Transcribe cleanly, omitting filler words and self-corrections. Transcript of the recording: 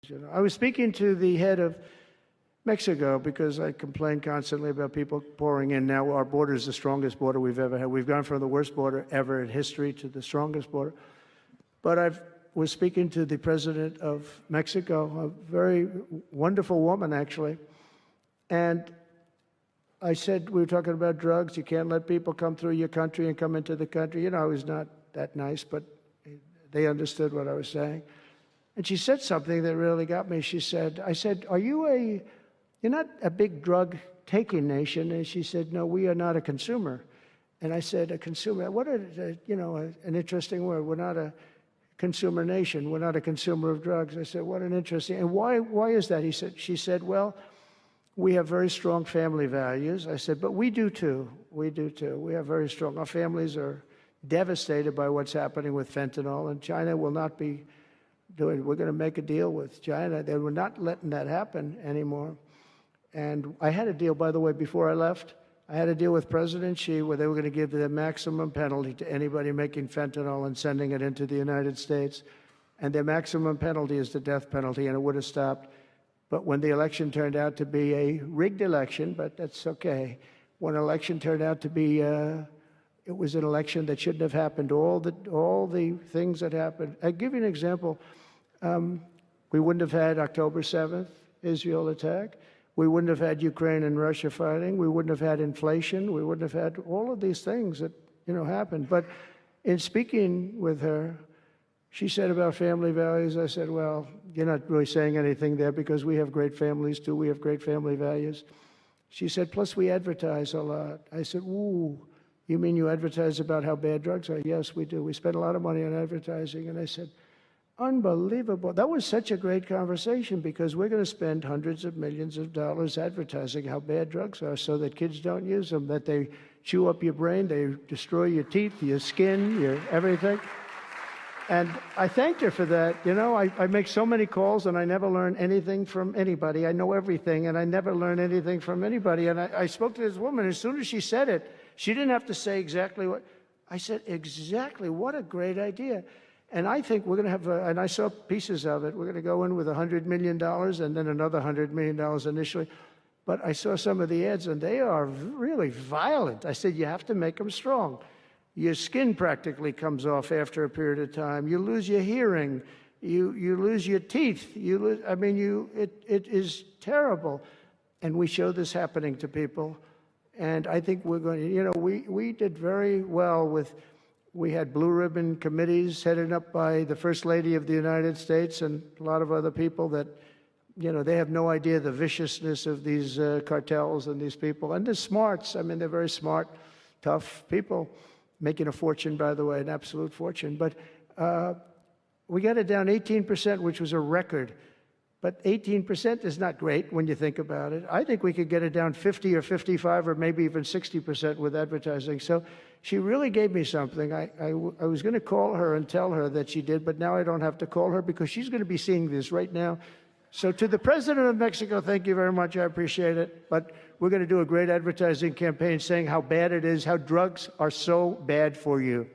You know, I was speaking to the head of Mexico because I complain constantly about people pouring in. Now our border is the strongest border we've ever had. We've gone from the worst border ever in history to the strongest border. But I was speaking to the president of Mexico, a very wonderful woman, actually. And I said, we were talking about drugs. You can't let people come through your country and come into the country. You know, I was not that nice, but they understood what I was saying. And she said something that really got me. She said, I said, you're not a big drug-taking nation. And she said, no, we are not a consumer. And I said, a consumer, what an interesting word. We're not a consumer nation. We're not a consumer of drugs. I said, what an interesting, and why is that? She said, well, we have very strong family values. I said, but we do too. We do too. We have very strong, our families are devastated by what's happening with fentanyl, and China will not be doing, we're going to make a deal with China. They were not letting that happen anymore. And I had a deal, by the way, before I left. I had a deal with President Xi where they were going to give the maximum penalty to anybody making fentanyl and sending it into the United States. And their maximum penalty is the death penalty, and it would have stopped. But when the election turned out to be a rigged election, but that's okay. When an election turned out to be, it was an election that shouldn't have happened. All the things that happened. I'll give you an example. We wouldn't have had October 7th, Israel attack. We wouldn't have had Ukraine and Russia fighting. We wouldn't have had inflation. We wouldn't have had all of these things that, happened. But in speaking with her, she said about family values, I said, well, you're not really saying anything there because we have great families too. We have great family values. She said, plus we advertise a lot. I said, ooh, you mean you advertise about how bad drugs are? Yes, we do. We spend a lot of money on advertising. And I said, unbelievable. That was such a great conversation because we're going to spend hundreds of millions of dollars advertising how bad drugs are so that kids don't use them, that they chew up your brain, they destroy your teeth, your skin, your everything. And I thanked her for that. I make so many calls and I never learn anything from anybody. I know everything and I never learn anything from anybody. And I spoke to this woman. As soon as she said it, she didn't have to say exactly what. I said, exactly. What a great idea. And I think we're going to have, and I saw pieces of it, we're going to go in with $100 million and then another $100 million initially. But I saw some of the ads and they are really violent. I said, you have to make them strong. Your skin practically comes off after a period of time. You lose your hearing. You lose your teeth. It is terrible. And we show this happening to people. And I think we're going to, we did very well with, we had blue ribbon committees headed up by the First Lady of the United States and a lot of other people that, they have no idea the viciousness of these cartels and these people. And they're smarts. They're very smart, tough people. Making a fortune, by the way, an absolute fortune. But we got it down 18%, which was a record. But 18% is not great when you think about it. I think we could get it down 50 or 55 or maybe even 60% with advertising. So she really gave me something. I was going to call her and tell her that she did, but now I don't have to call her because she's going to be seeing this right now. So to the President of Mexico, thank you very much. I appreciate it. But we're going to do a great advertising campaign saying how bad it is, how drugs are so bad for you.